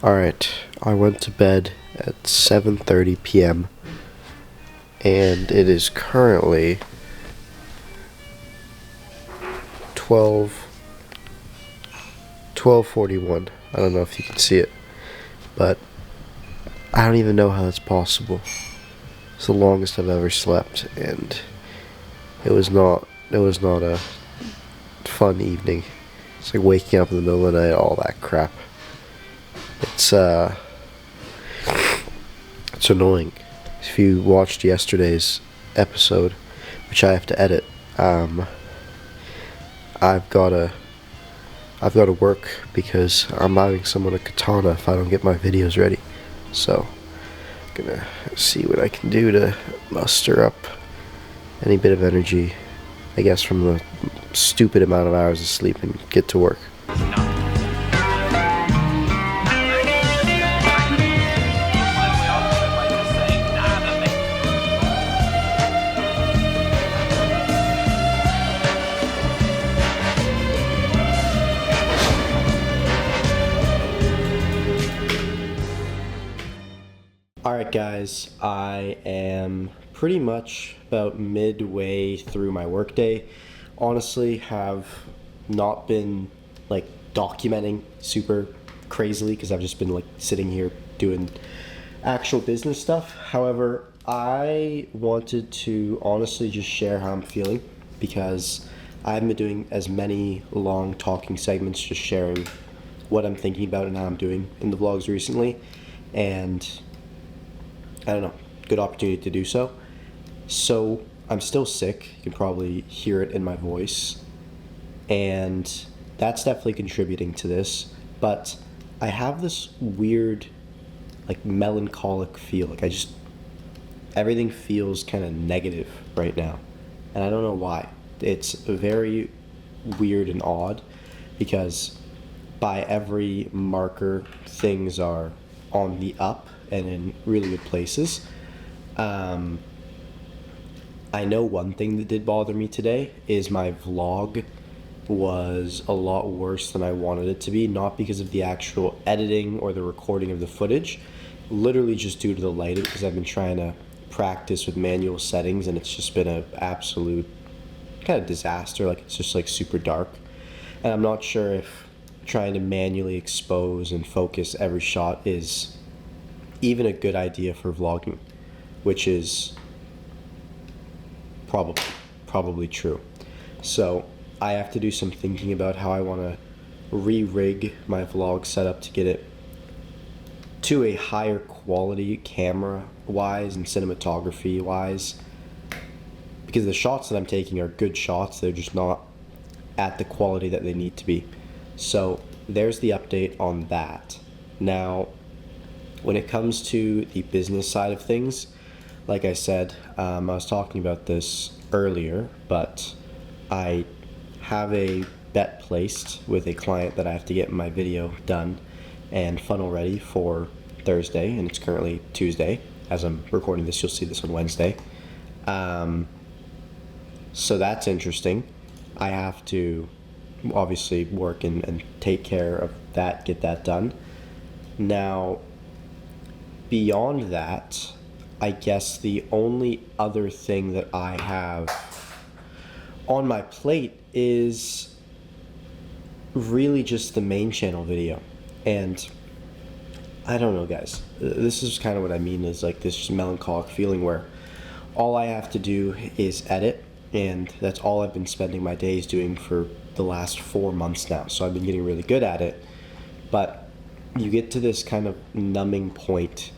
Alright, I went to bed at 7:30 p.m. and it is currently 12 12:41. I don't know if you can see it, but I don't even know how that's possible. It's the longest I've ever slept, and it was not a fun evening. It's like waking up in the middle of the night, all that crap. It's it's annoying. If you watched yesterday's episode, which I have to edit, I've gotta I've gotta work because I'm having someone a katana if I don't get my videos ready. So gonna see what I can do to muster up any bit of energy, I guess, from the stupid amount of hours of sleep and get to work. Alright guys, I am pretty much about midway through my workday. Honestly, have not been like documenting super crazily because I've just been like sitting here doing actual business stuff. However, I wanted to honestly just share how I'm feeling because I haven't been doing as many long talking segments, just sharing what I'm thinking about and how I'm doing in the vlogs recently. And I don't know, good opportunity to do so. So I'm still sick. You can probably hear it in my voice. And that's definitely contributing to this. But I have this weird, like, melancholic feel. Like, everything feels kind of negative right now. And I don't know why. It's very weird and odd because by every marker, things are on the up and in really good places. I know one thing that did bother me today is my vlog was a lot worse than I wanted it to be, not because of the actual editing or the recording of the footage, literally just due to the lighting, because I've been trying to practice with manual settings and it's just been an absolute kind of disaster. Like, it's just like super dark, and I'm not sure if trying to manually expose and focus every shot is even a good idea for vlogging, which is probably true. So I have to do some thinking about how I want to re-rig my vlog setup to get it to a higher quality camera wise and cinematography wise, because the shots that I'm taking are good shots, they're just not at the quality that they need to be. So there's the update on that. Now, when it comes to the business side of things, like I said, I was talking about this earlier, but I have a bet placed with a client that I have to get my video done and funnel ready for Thursday, and it's currently Tuesday. As I'm recording this, you'll see this on Wednesday. So that's interesting. I have to obviously work and take care of that, get that done. Now, beyond that, I guess the only other thing that I have on my plate is really just the main channel video. And I don't know, guys. This is kind of what I mean, is like this melancholic feeling where all I have to do is edit, and that's all I've been spending my days doing for the last 4 months now. So I've been getting really good at it. But you get to this kind of numbing point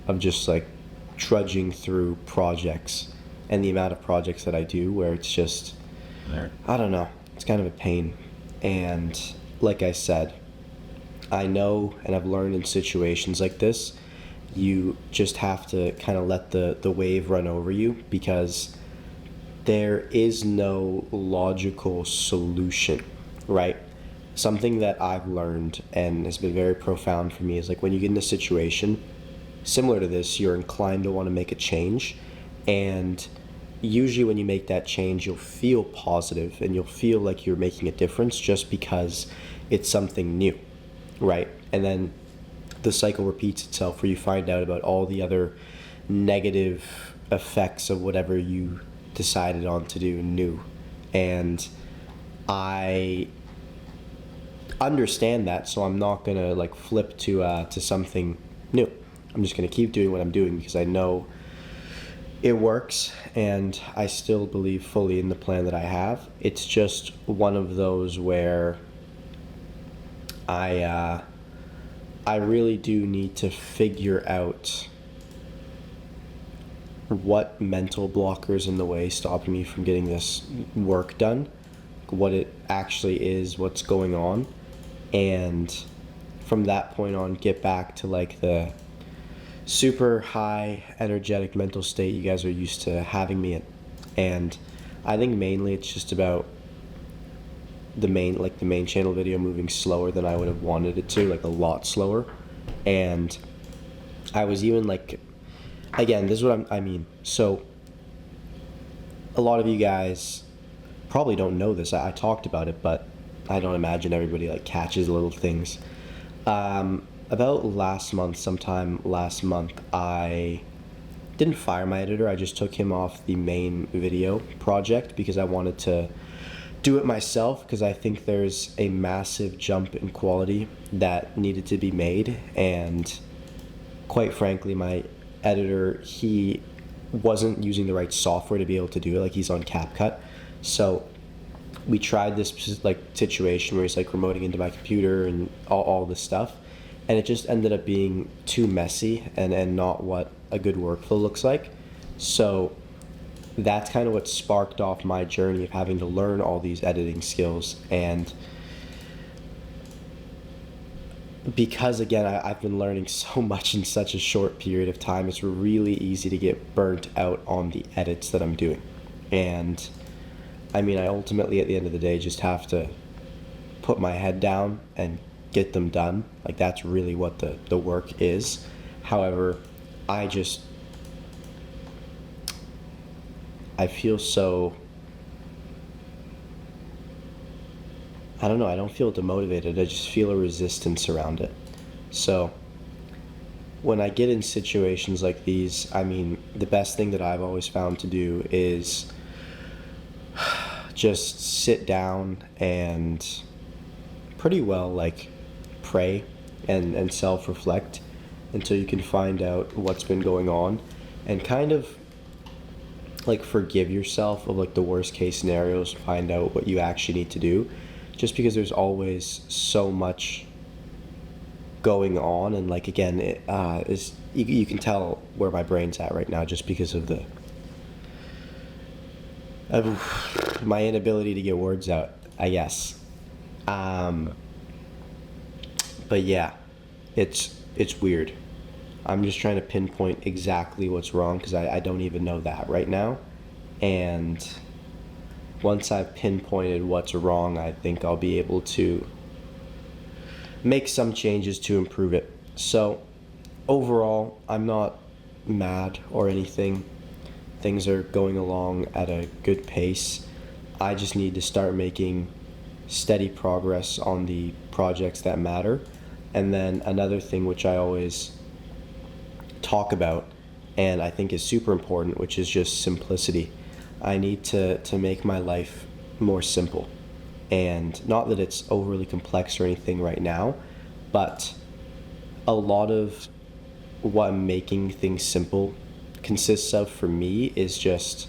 of just like trudging through projects and the amount of projects that I do where it's just, I don't know, it's kind of a pain. And like I said, I know and I've learned in situations like this, you just have to kind of let the wave run over you, because there is no logical solution, right? Something that I've learned and has been very profound for me is, like, when you get in a situation similar to this, you're inclined to want to make a change, and usually when you make that change, you'll feel positive and you'll feel like you're making a difference just because it's something new, right? And then the cycle repeats itself where you find out about all the other negative effects of whatever you decided on to do new. And I understand that, so I'm not gonna like flip to something new. I'm just gonna keep doing what I'm doing because I know it works, and I still believe fully in the plan that I have. It's just one of those where I really do need to figure out what mental blockers in the way stopping me from getting this work done, what it actually is, what's going on, and from that point on get back to like the super high energetic mental state you guys are used to having me in. And I think mainly it's just about the main channel video moving slower than I would have wanted it to, like a lot slower. And I was even like, again, this is what I mean. So a lot of you guys probably don't know this. I talked about it, but I don't imagine everybody like catches little things. About sometime last month, I didn't fire my editor. I just took him off the main video project because I wanted to do it myself, because I think there's a massive jump in quality that needed to be made. And quite frankly, my editor, he wasn't using the right software to be able to do it. Like, he's on CapCut. So we tried this like situation where he's like remoting into my computer and all this stuff, and it just ended up being too messy and not what a good workflow looks like. So that's kind of what sparked off my journey of having to learn all these editing skills. And because again, I've been learning so much in such a short period of time, it's really easy to get burnt out on the edits that I'm doing. And I mean, I ultimately at the end of the day just have to put my head down and get them done. Like, that's really what the work is. However, I feel so, I don't know, I don't feel demotivated. I just feel a resistance around it. So when I get in situations like these, I mean, the best thing that I've always found to do is just sit down and pretty well like pray and self-reflect until you can find out what's been going on, and kind of like forgive yourself of like the worst case scenarios, find out what you actually need to do, just because there's always so much going on. And like, again, it is, you can tell where my brain's at right now just because of my inability to get words out, I guess. But yeah, it's weird. I'm just trying to pinpoint exactly what's wrong, because I don't even know that right now. And once I've pinpointed what's wrong, I think I'll be able to make some changes to improve it. So overall, I'm not mad or anything. Things are going along at a good pace. I just need to start making steady progress on the projects that matter. And then another thing which I always talk about, and I think is super important, which is just simplicity. I need to make my life more simple. And not that it's overly complex or anything right now, but a lot of what making things simple consists of for me is just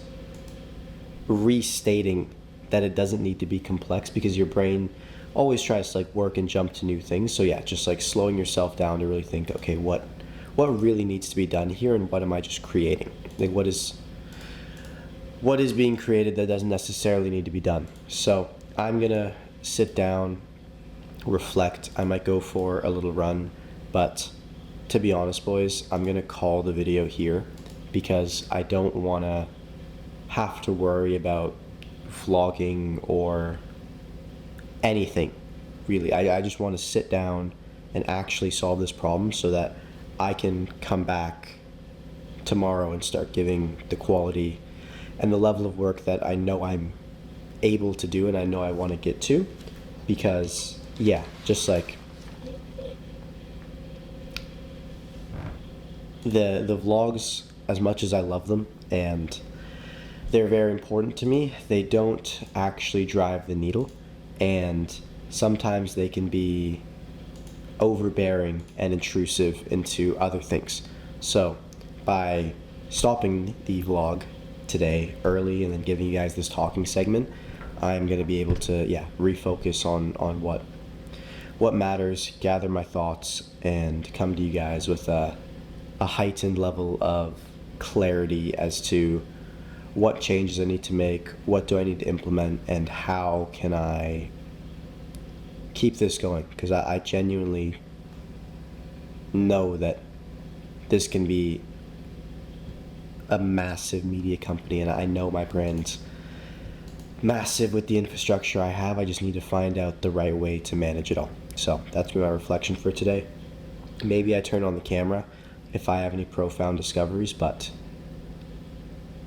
restating that it doesn't need to be complex, because your brain always tries to like work and jump to new things. So yeah, just like slowing yourself down to really think, okay, what really needs to be done here, and what am I just creating? Like, what is being created that doesn't necessarily need to be done? So I'm gonna sit down, reflect. I might go for a little run, but to be honest, boys, I'm gonna call the video here, because I don't want to have to worry about vlogging or anything, really. I just want to sit down and actually solve this problem so that I can come back tomorrow and start giving the quality and the level of work that I know I'm able to do and I know I want to get to. Because yeah, just like the vlogs, as much as I love them and they're very important to me, they don't actually drive the needle, and sometimes they can be overbearing and intrusive into other things. So by stopping the vlog today early and then giving you guys this talking segment, I'm going to be able to refocus on what matters, gather my thoughts, and come to you guys with a heightened level of clarity as to what changes I need to make, what do I need to implement, and how can I keep this going, because I genuinely know that this can be a massive media company, and I know my brand's massive with the infrastructure I have. I just need to find out the right way to manage it all. So that's my reflection for today. Maybe I turn on the camera if I have any profound discoveries, but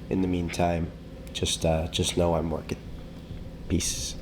in the meantime, just know I'm working. Peace.